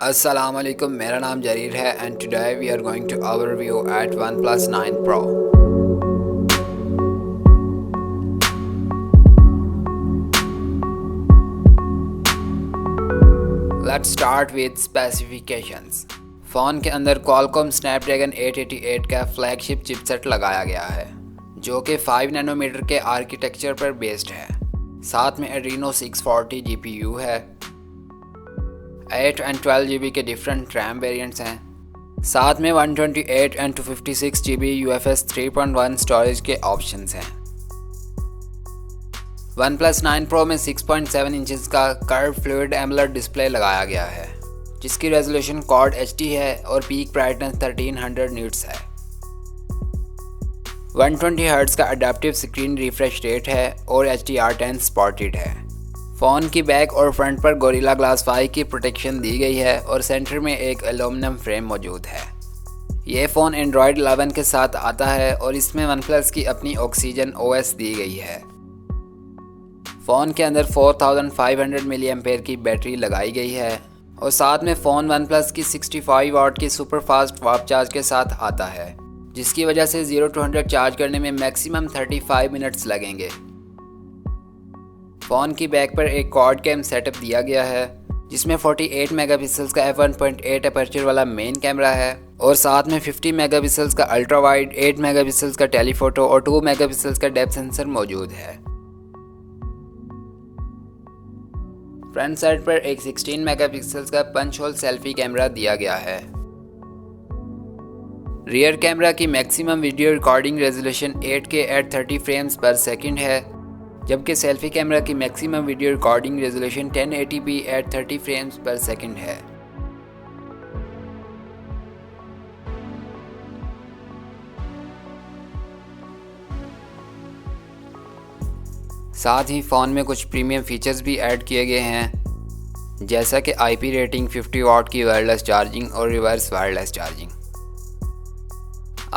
अस्सलामुअलैकुम, मेरा नाम जरीर है and today we are going to overview at OnePlus 9 Pro। Let's start with specifications. Phone के अंदर क्वालकॉम स्नैपड्रैगन 888 का फ्लैगशिप चिपसेट लगाया गया है जो कि 5 नैनोमीटर के आर्किटेक्चर पर बेस्ड है। साथ में एड्रीनो 640 GPU है। 8 और 12 GB के डिफरेंट रैम वेरिएंट्स हैं। साथ में 128 और 256 GB UFS 3.1 स्टोरेज के ऑप्शंस हैं। OnePlus 9 Pro में 6.7 इंचेस का कर्व फ्लूइड एमोलेड डिस्प्ले लगाया गया है जिसकी रेजोल्यूशन क्वाड HD है और पीक ब्राइटनेस 1300 निट्स है। 120 हर्ट्ज का अडेप्टिव स्क्रीन रिफ्रेश रेट है और HDR10 सपोर्टेड है। फ़ोन की बैक और फ्रंट पर गोरिल्ला ग्लास 5 की प्रोटेक्शन दी गई है और सेंटर में एक एल्यूमिनियम फ्रेम मौजूद है। ये फ़ोन एंड्रॉयड 11 के साथ आता है और इसमें OnePlus की अपनी ऑक्सीजन OS दी गई है। फ़ोन के अंदर 4500 mAh की बैटरी लगाई गई है और साथ में फ़ोन OnePlus की 65 वाट की सुपर फास्ट वाप चार्ज के साथ आता है जिसकी वजह से 0 to 100 चार्ज करने में मैक्सिमम 35 मिनट्स लगेंगे। फ़ोन की बैक पर एक क्वाड कैम सेटअप दिया गया है जिसमें 48 मेगापिक्सल्स का f1.8 अपर्चर वाला मेन कैमरा है और साथ में 50 मेगापिक्सल्स का अल्ट्रा वाइड, 8 मेगापिक्सल्स का टेलीफोटो और 2 मेगापिक्सल्स का डेप्थ सेंसर मौजूद है। फ्रंट साइड पर एक 16 मेगापिक्सल्स का पंच होल सेल्फी कैमरा दिया गया है। रियर कैमरा की maximum video recording resolution 8K at 30 frames पर सेकंड है जबकि सेल्फी कैमरा की maximum video recording resolution 1080p at 30 frames पर सेकंड है। साथ ही फ़ोन में कुछ प्रीमियम फीचर्स भी ऐड किए गए हैं जैसा कि IP रेटिंग, 50 वाट की वायरलेस चार्जिंग और रिवर्स वायरलेस चार्जिंग।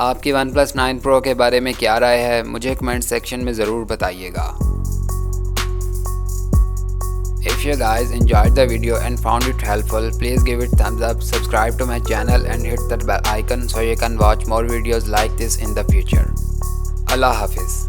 आपकी OnePlus 9 Pro के बारे में क्या राय है मुझे कमेंट सेक्शन में ज़रूर बताइएगा। If you guys enjoyed the video and found it helpful, please give it thumbs up, subscribe to my channel and hit that bell icon so you can watch more videos like this in the future. Allah Hafiz.